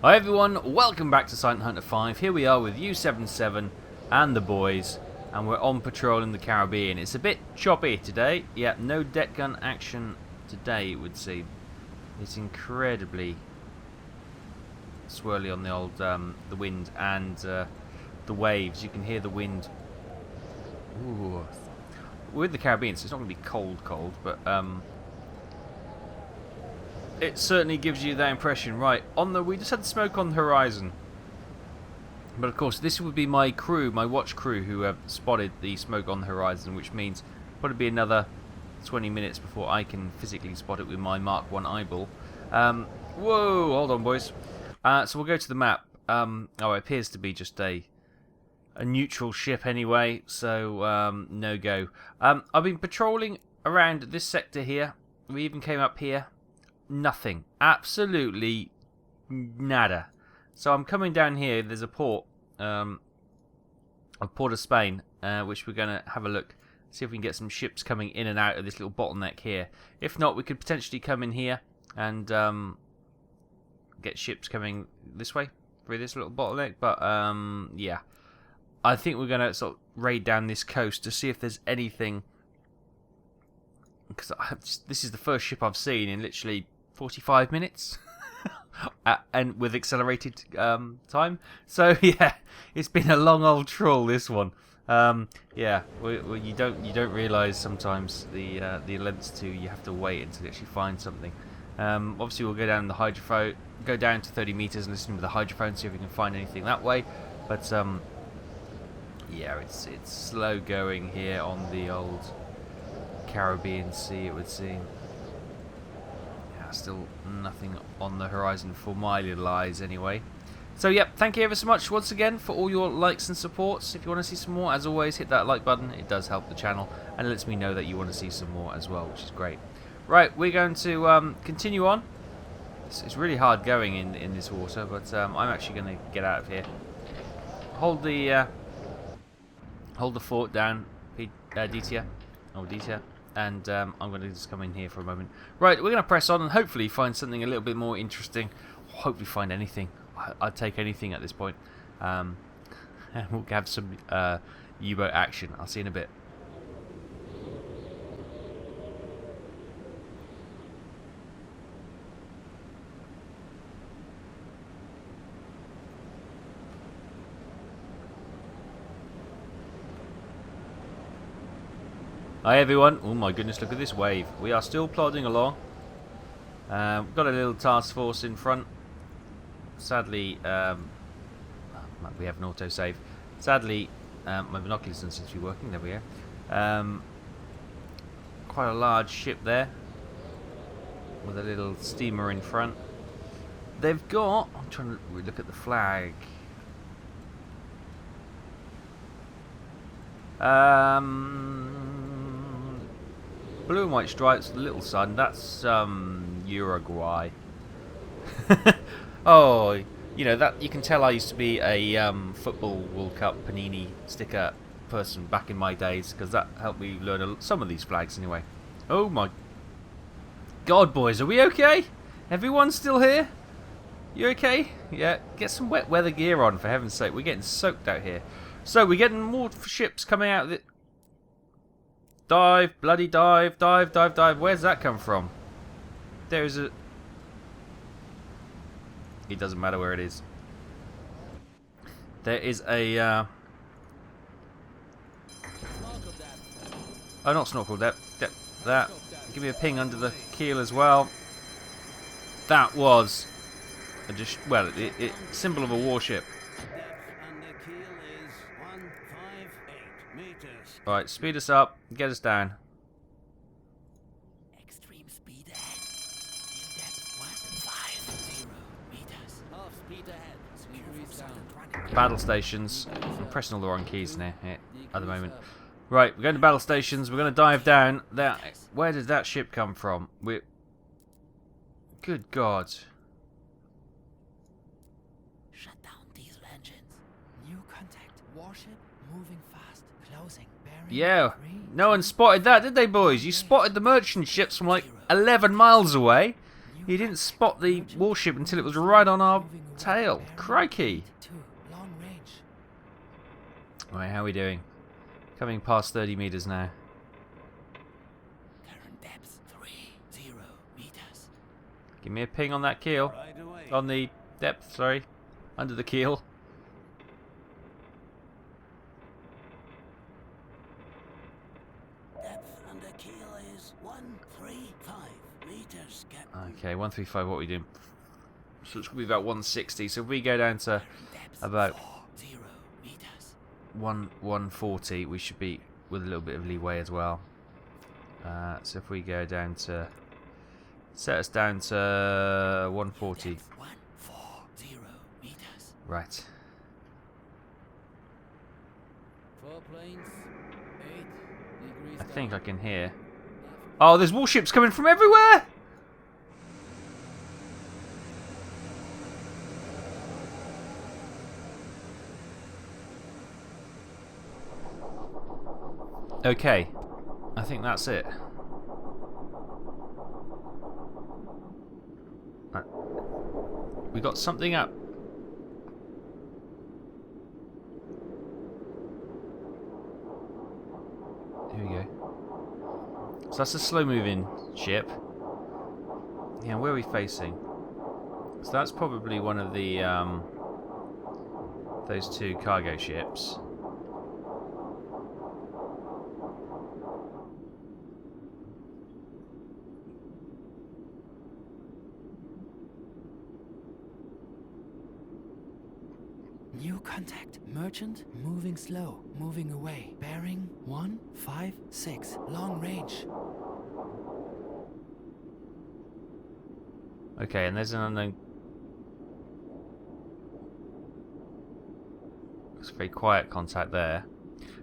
Hi everyone, welcome back to Silent Hunter 5. Here we are with U77 and the boys, and we're on patrol in the Caribbean. It's a bit choppy today. Yeah, no deck gun action today, it would seem. It's incredibly swirly on the old the wind and the waves. You can hear the wind. Ooh. We're in the Caribbean, so it's not going to be cold, but it certainly gives you that impression. Right, we just had the smoke on the horizon. But of course, this would be my crew, my watch crew, who have spotted the smoke on the horizon, which means probably be another 20 minutes before I can physically spot it with my Mark 1 eyeball. Whoa, hold on, boys. So we'll go to the map. Oh, it appears to be just a neutral ship anyway, so no go. I've been patrolling around this sector here. We even came up here. Nothing. Absolutely nada. So I'm coming down here. There's a port, a port of Spain, which we're going to have a look, see if we can get some ships coming in and out of this little bottleneck here. If not, we could potentially come in here and get ships coming this way through this little bottleneck. But yeah, I think we're going to sort of raid down this coast to see if there's anything. Because this is the first ship I've seen in literally 45 minutes. And with accelerated time. So yeah, it's been a long old trawl, this one. Yeah, you don't realise sometimes the lengths to you have to wait until you actually find something. Obviously we'll go down the hydrophone, go down to 30 meters and listen to the hydrophone, see if we can find anything that way. But yeah, it's slow going here on the old Caribbean Sea, it would seem. Yeah, still nothing on the horizon for my little eyes anyway. So yep, thank you ever so much once again for all your likes and supports. If you want to see some more, as always, hit that like button. It does help the channel and it lets me know that you want to see some more as well, which is great. Right, we're going to continue on. It's really hard going in this water, but I'm actually going to get out of here. Hold the fort down, Detia. Oh, Detia. And I'm going to just come in here for a moment. Right, we're going to press on and hopefully find something a little bit more interesting. Hopefully find anything. I'd take anything at this point. And we'll have some U-boat action. I'll see you in a bit. Hi everyone. Oh my goodness, look at this wave. We are still plodding along. We've got a little task force in front. Sadly, we have an autosave. Sadly, my binoculars don't seem to be working. There we are. Quite a large ship there with a little steamer in front. They've got... I'm trying to look at the flag. Blue and white stripes, the little sun, that's Uruguay. Oh, you know, that you can tell I used to be a football World Cup Panini sticker person back in my days, because that helped me learn some of these flags anyway. Oh my God, boys, are we okay? Everyone still here? You okay? Yeah, get some wet weather gear on, for heaven's sake. We're getting soaked out here. So, we're getting more ships coming out of it. Dive, bloody dive, dive, dive, dive. Where's that come from? There's a... It doesn't matter where it is. There is a... Oh, not snorkel depth. That. Give me a ping under the keel as well. That was... well, it symbol of a warship. Right, speed us up, get us down. Extreme speed ahead. In depth 150 meters. Half speed ahead. Battle stations. I'm pressing all the wrong keys now at the moment. Right, we're going to battle stations. We're going to dive down. Where did that ship come from? Good God. Shut down diesel engines. New contact. Warship moving fast. Closing. Yeah, no one spotted that, did they, boys? You spotted the merchant ships from like 11 miles away. He didn't spot the warship until it was right on our tail. Crikey! 2, long range. Right, how are we doing? Coming past 30 meters now. Current depth 30 meters. Give me a ping on that keel. Right away. On the depth, sorry. Under the keel. Depth under keel is 135 meters, Captain. Okay, 135, what are we doing? So it's going to be about 160. So if we go down to Depth about 40 meters. 140, we should be with a little bit of leeway as well. So if we go down to... Set us down to 140. Depth 140 meters. Right. 4 planes. 8 degrees. I think I can hear... Oh, there's warships coming from everywhere! Okay. I think that's it. We got something up. Here we go. So that's a slow-moving ship. Yeah, where are we facing? So that's probably one of the those 2 cargo ships. New contact. Merchant moving slow, moving away. Bearing 156. Long range. Okay, and there's an unknown. It's a very quiet contact there.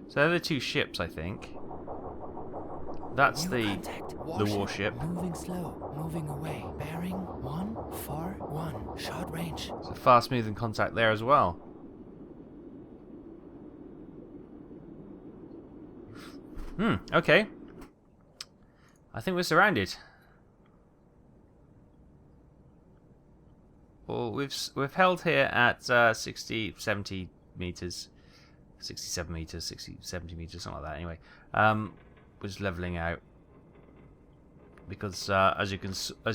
So they're the 2 ships, I think. That's New the contact. warship. Moving slow, moving away. Bearing 141. Short range. It's a fast-moving contact there as well. Okay. I think we're surrounded. Well, we've held here at 60, 70 meters, 67 meters, 60, 70 meters, something like that. Anyway, we're just leveling out because as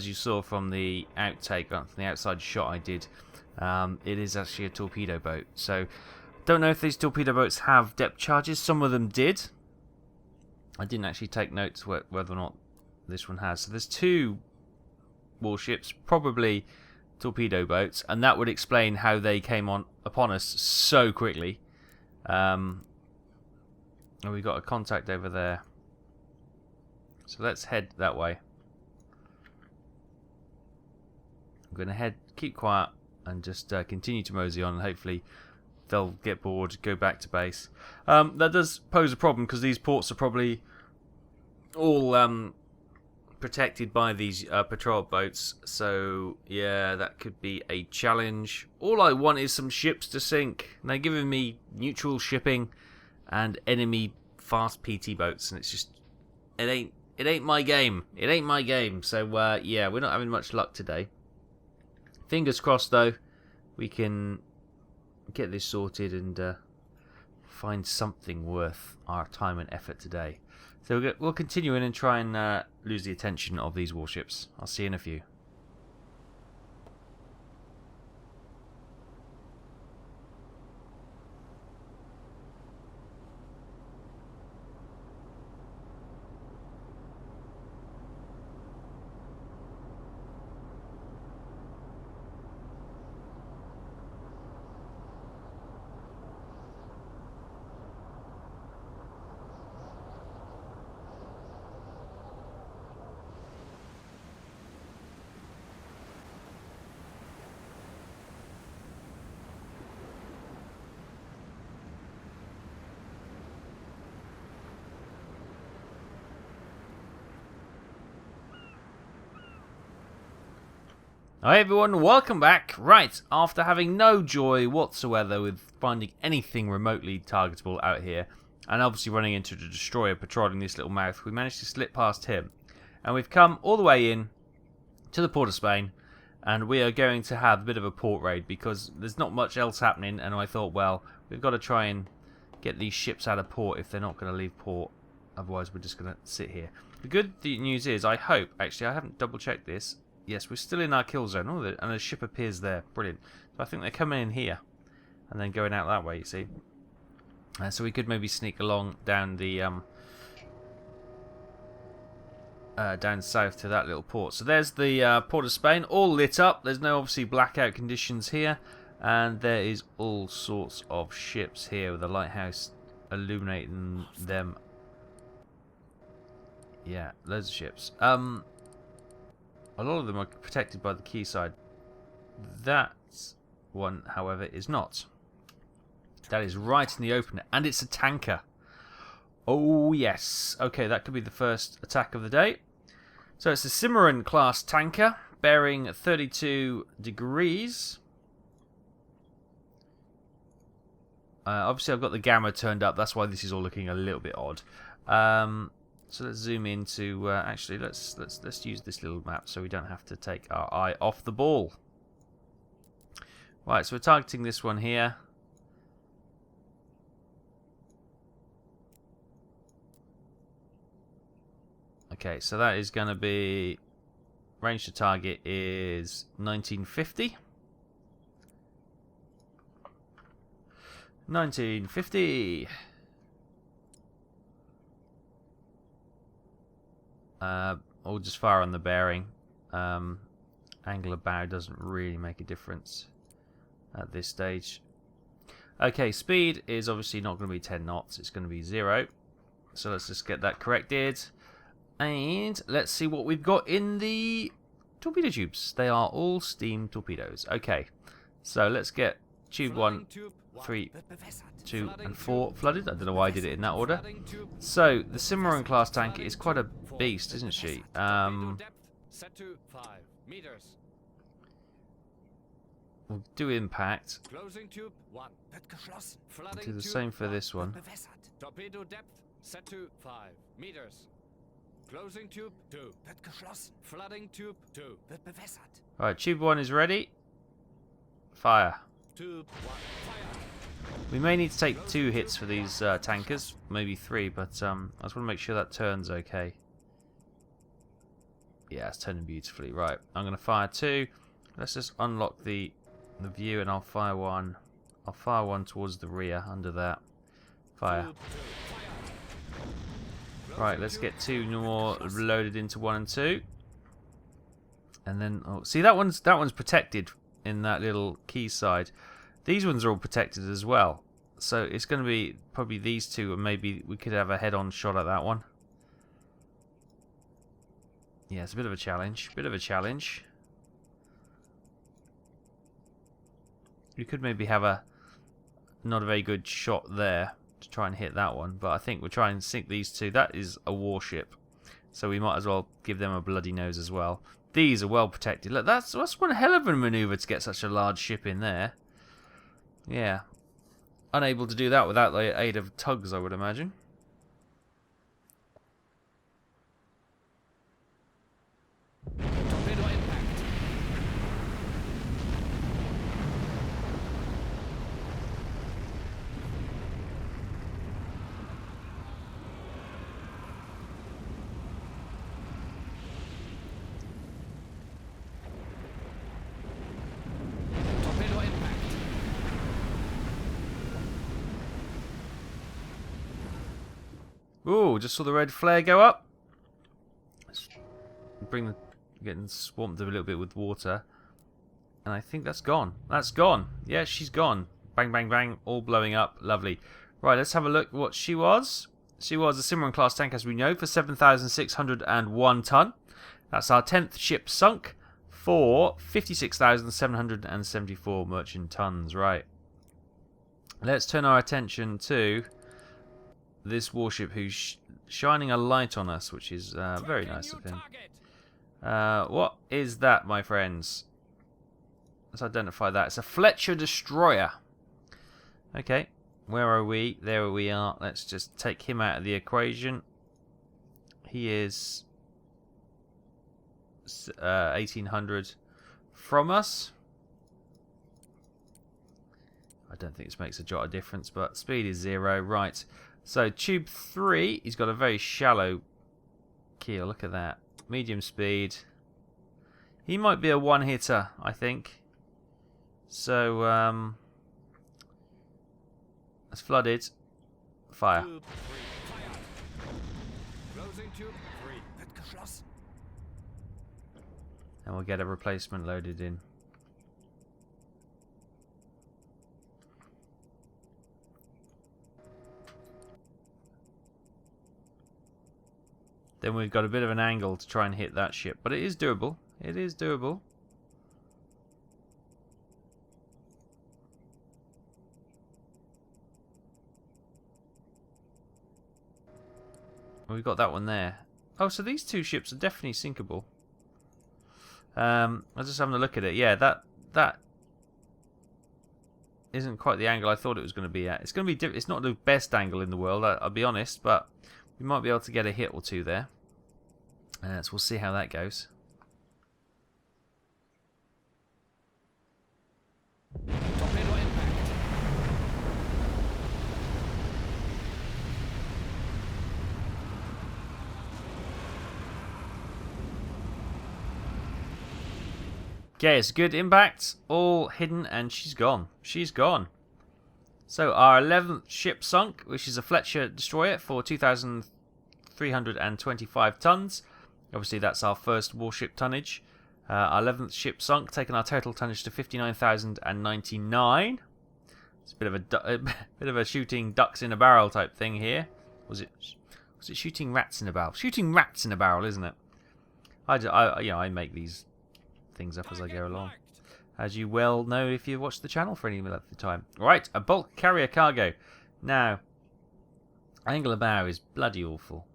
you saw from the outtake, from the outside shot I did, it is actually a torpedo boat. So, don't know if these torpedo boats have depth charges. Some of them did. I didn't actually take notes whether or not this one has. So there's 2 warships, probably torpedo boats, and that would explain how they came upon us so quickly. And we've got a contact over there. So let's head that way. I'm going to keep quiet, and just continue to mosey on, and hopefully they'll get bored, go back to base. That does pose a problem because these ports are probably all protected by these patrol boats. So yeah, that could be a challenge. All I want is some ships to sink. And they're giving me neutral shipping and enemy fast PT boats, and it's just it ain't my game. It ain't my game. So yeah, we're not having much luck today. Fingers crossed though, we can get this sorted and find something worth our time and effort today. So we'll continue in and try and lose the attention of these warships. I'll see you in a few. Hi everyone, welcome back. Right, after having no joy whatsoever with finding anything remotely targetable out here, and obviously running into the destroyer patrolling this little mouth, we managed to slip past him. And we've come all the way in to the port of Spain, and we are going to have a bit of a port raid because there's not much else happening, and I thought, well, we've got to try and get these ships out of port if they're not going to leave port. Otherwise, we're just going to sit here. The good news is, I hope, actually, I haven't double-checked this. Yes, we're still in our kill zone. Oh, and a ship appears there. Brilliant. So I think they're coming in here and then going out that way, you see. So we could maybe sneak along down the down south to that little port. So there's the port of Spain, all lit up. There's no obviously blackout conditions here, and there is all sorts of ships here with the lighthouse illuminating them. Yeah, loads of ships. A lot of them are protected by the quayside. That one, however, is not. That is right in the open, and it's a tanker. Oh yes. Okay, that could be the first attack of the day. So it's a submarine class tanker, bearing 32 degrees. Obviously, I've got the gamma turned up. That's why this is all looking a little bit odd. So let's zoom into. Actually, let's use this little map so we don't have to take our eye off the ball. Right, so we're targeting this one here. Okay, so that is going to be range to target is 1950. 1950. Or just fire on the bearing. Angle of bow doesn't really make a difference at this stage. Okay, speed is obviously not going to be 10 knots. It's going to be 0. So let's just get that corrected. And let's see what we've got in the torpedo tubes. They are all steam torpedoes. Okay, so let's get tube 1, 3, 2, and 4 flooded. I don't know why I did it in that order. So the submarine class tanker is quite a beast, isn't she? We'll do impact. We'll do the same for this one. Torpedo depth set to 5 meters. Closing tube 2. Wird geschlossen. Flooding tube 2. Wird bewässert. Alright, tube 1 is ready. Fire. Tube 1. Fire. We may need to take 2 hits for these tankers, maybe 3, but I just want to make sure that turns okay. Yeah, it's turning beautifully. Right, I'm going to fire 2. Let's just unlock the view, and I'll fire 1. I'll fire 1 towards the rear, under that. Fire. Right, let's get 2 more loaded into 1 and 2. And then, oh, see, that one's protected in that little quayside. These ones are all protected as well. So it's going to be probably these 2, and maybe we could have a head-on shot at that one. Yeah, it's a bit of a challenge. We could maybe have a not a very good shot there to try and hit that one, but I think we'll try and sink these 2. That is a warship, so we might as well give them a bloody nose as well. These are well protected. Look, that's one hell of a maneuver to get such a large ship in there. Yeah, unable to do that without the aid of tugs, I would imagine. Torpedo impact. Torpedo impact. Ooh, just saw the red flare go up. Let's bring getting swamped a little bit with water, and I think that's gone. That's gone. Yeah, she's gone. Bang, bang, bang, all blowing up. Lovely. Right, let's have a look what she was. She was a submarine class tank, as we know, for 7,601 ton. That's our 10th ship sunk for 56,774 merchant tons. Right. Let's turn our attention to this warship who's shining a light on us, which is very nice of him. What is that, my friends? Let's identify that. It's a Fletcher destroyer. Okay, where are we? There we are. Let's just take him out of the equation. He is 1800 from us. I don't think this makes a jot of difference, but speed is 0. Right. So tube 3, he's got a very shallow keel. Look at that. Medium speed. He might be a one-hitter, I think. So, it's flooded. Fire. Tube 3 fired. Closing tube 3. Wird geschlossen. And we'll get a replacement loaded in. Then we've got a bit of an angle to try and hit that ship. But it is doable. It is doable. We've got that one there. Oh, so these two ships are definitely sinkable. I was just having a look at it. Yeah, that isn't quite the angle I thought it was going to be at. It's going to be. It's not the best angle in the world, I'll be honest, but we might be able to get a hit or two there. So we'll see how that goes. Torpedo impact. Okay, it's a good impact. All hidden, and she's gone. She's gone. So our 11th ship sunk, which is a Fletcher destroyer for 2,325 tons. Obviously, that's our first warship tonnage. Our 11th ship sunk, taking our total tonnage to 59,099. It's a bit of a shooting ducks in a barrel type thing here. Was it shooting rats in a barrel? Shooting rats in a barrel, isn't it? I make these things up as I go along, as you well know if you watch the channel for any length of time. Right, a bulk carrier cargo. Now, angle of bow is bloody awful.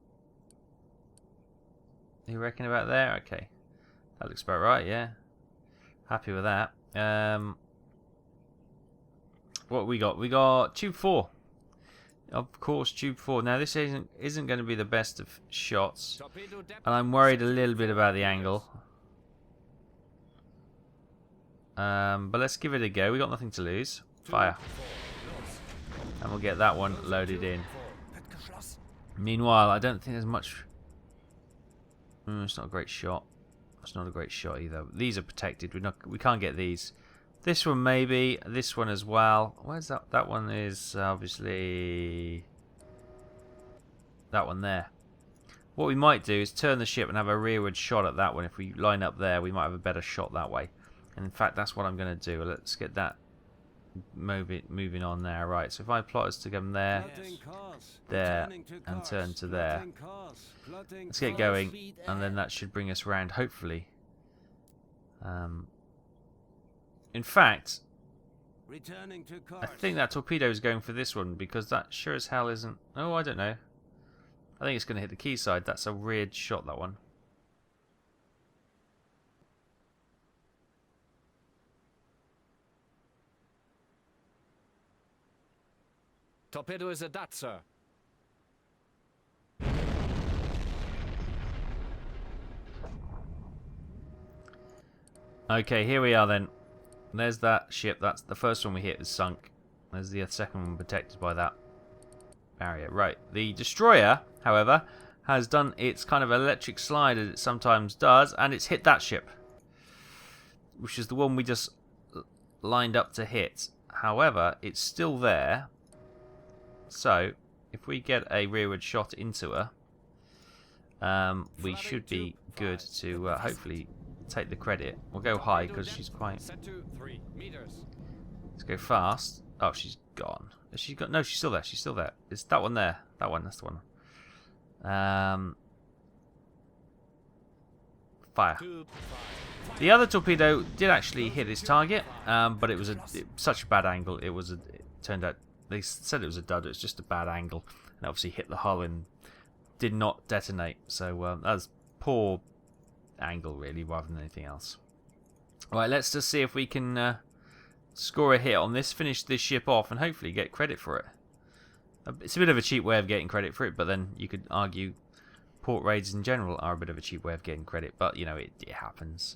You reckon about there? Okay. That looks about right, yeah. Happy with that. What we got? We got tube 4. Of course, tube 4. Now, this isn't going to be the best of shots. And I'm worried a little bit about the angle. But let's give it a go. We got nothing to lose. Fire. And we'll get that one loaded in. Meanwhile, I don't think there's much... it's not a great shot. It's not a great shot either. These are protected. We can't get these. This one maybe. This one as well. Where's that? That one is obviously that one there. What we might do is turn the ship and have a rearward shot at that one. If we line up there, we might have a better shot that way. And in fact, that's what I'm going to do. Let's get that moving on there. Right, so if I plot us to come there, there, and turn to there. Let's get going, and then that should bring us round, hopefully. In fact, I think that torpedo is going for this one, because that sure as hell isn't... Oh, I don't know. I think it's going to hit the quayside. That's a weird shot, that one. Torpedo is a dot, sir. Okay, here we are then. There's that ship. That's the first one we hit is sunk. There's the second one protected by that barrier. Right. The destroyer, however, has done its kind of electric slide as it sometimes does, and it's hit that ship, which is the one we just lined up to hit. However, it's still there. So, if we get a rearward shot into her, we should be good to hopefully take the credit. We'll go high because she's quite... Let's go fast. Oh, she's gone. Has she got... No, she's still there. She's still there. It's that one there. That one. That's the one. Fire. The other torpedo did actually hit its target, but it was such a bad angle. It turned out... They said it was a dud. It was just a bad angle, and obviously hit the hull and did not detonate. So that was poor angle, really, rather than anything else. All right, let's just see if we can score a hit on this, finish this ship off, and hopefully get credit for it. It's a bit of a cheap way of getting credit for it, but then you could argue port raids in general are a bit of a cheap way of getting credit, but, you know, it happens.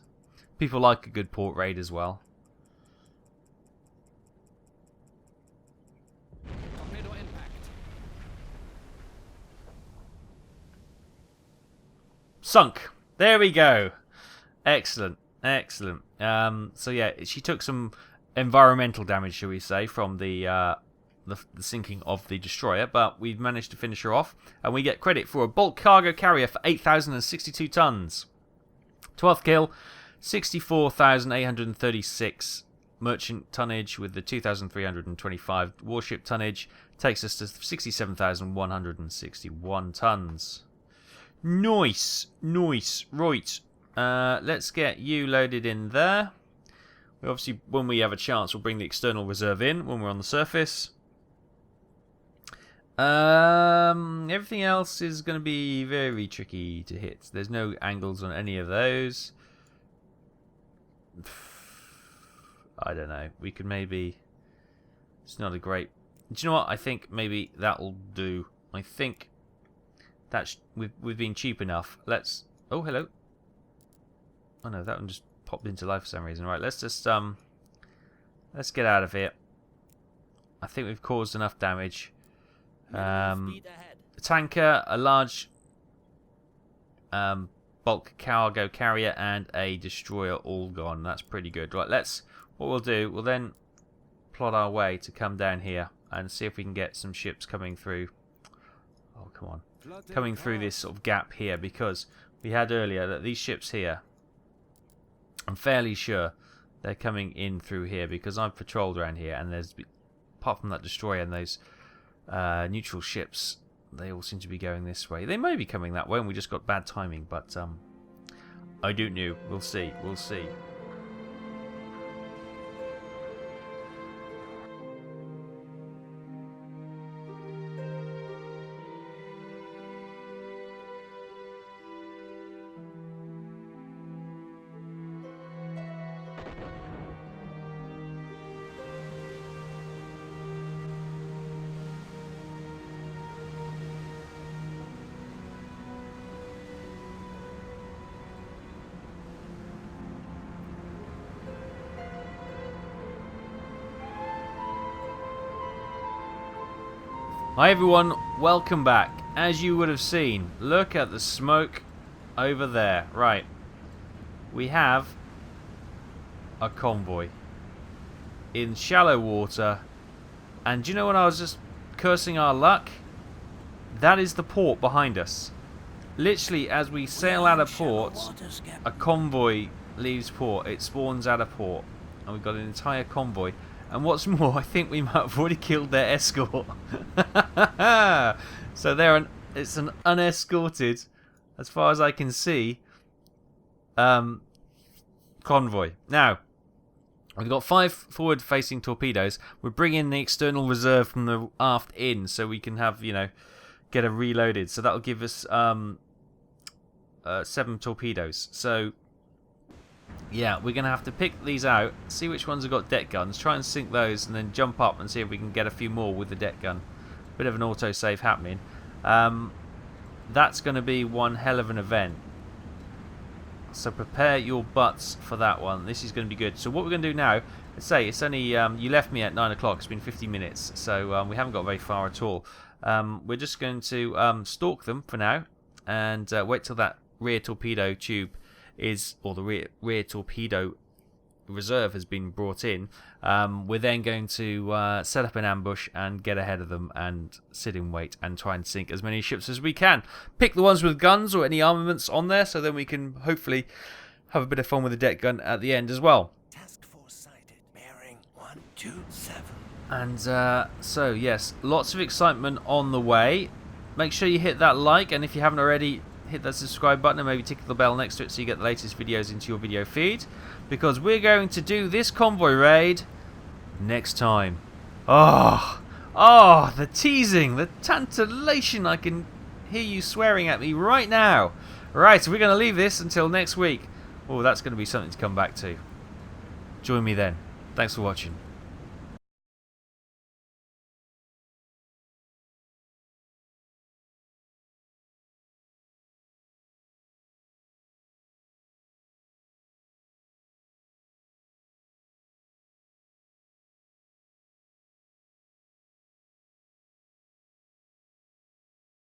People like a good port raid as well. Torpedo impact. Sunk. There we go. Excellent. Excellent. So yeah, she took some environmental damage, shall we say, from the sinking of the destroyer, but we've managed to finish her off, and we get credit for a bulk cargo carrier for 8,062 tons. 12th kill, 64,836 merchant tonnage with the 2,325 warship tonnage. Takes us to 67,161 tons. Nice. Nice. Right. Let's get you loaded in there. We obviously, when we have a chance, we'll bring the external reserve in when we're on the surface. Everything else is going to be very tricky to hit. There's no angles on any of those. I don't know. We could maybe... It's not a great... Do you know what? I think maybe that'll do. I think that's... We've been cheap enough. Let's... Oh, hello. Oh no, that one just popped into life for some reason. Right, let's just... Let's get out of here. I think we've caused enough damage. A tanker, a large bulk cargo carrier, and a destroyer all gone. That's pretty good. Right, what we'll do, we'll then plot our way to come down here and see if we can get some ships coming through. Oh, come on. Coming through this sort of gap here, because we had earlier that these ships here, I'm fairly sure they're coming in through here, because I've patrolled around here, and there's, apart from that destroyer and those neutral ships, they all seem to be going this way. They may be coming that way and we just got bad timing, but I don't know. We'll see. We'll see. Hi everyone, welcome back. As you would have seen, look at the smoke over there. Right, we have a convoy in shallow water, and do you know when I was just cursing our luck? That is the port behind us. Literally, as we sail out of port, a convoy leaves port. It spawns out of port, and we've got an entire convoy. And what's more, I think we might have already killed their escort. So it's an unescorted, as far as I can see, convoy. Now, we've got 5 forward-facing torpedoes. We're bringing the external reserve from the aft in, so we can have, you know, get her reloaded. So that'll give us 7 torpedoes. So yeah, we're going to have to pick these out, see which ones have got deck guns, try and sink those, and then jump up and see if we can get a few more with the deck gun. Bit of an autosave happening. That's going to be one hell of an event. So prepare your butts for that one. This is going to be good. So what we're going to do now, let's say it's only, you left me at 9 o'clock, it's been 50 minutes, so we haven't got very far at all. We're just going to stalk them for now, and wait till that rear torpedo tube is, or the rear torpedo reserve has been brought in. We're then going to set up an ambush and get ahead of them and sit in wait and try and sink as many ships as we can. Pick the ones with guns or any armaments on there, so then we can hopefully have a bit of fun with the deck gun at the end as well. Task force sighted, bearing 127. And so yes, lots of excitement on the way. Make sure you hit that like, and if you haven't already, hit that subscribe button and maybe tick the bell next to it so you get the latest videos into your video feed, because we're going to do this convoy raid next time. Oh, the teasing, the tantallation. I can hear you swearing at me right now. Right, so we're going to leave this until next week. Oh, that's going to be something to come back to. Join me then. Thanks for watching.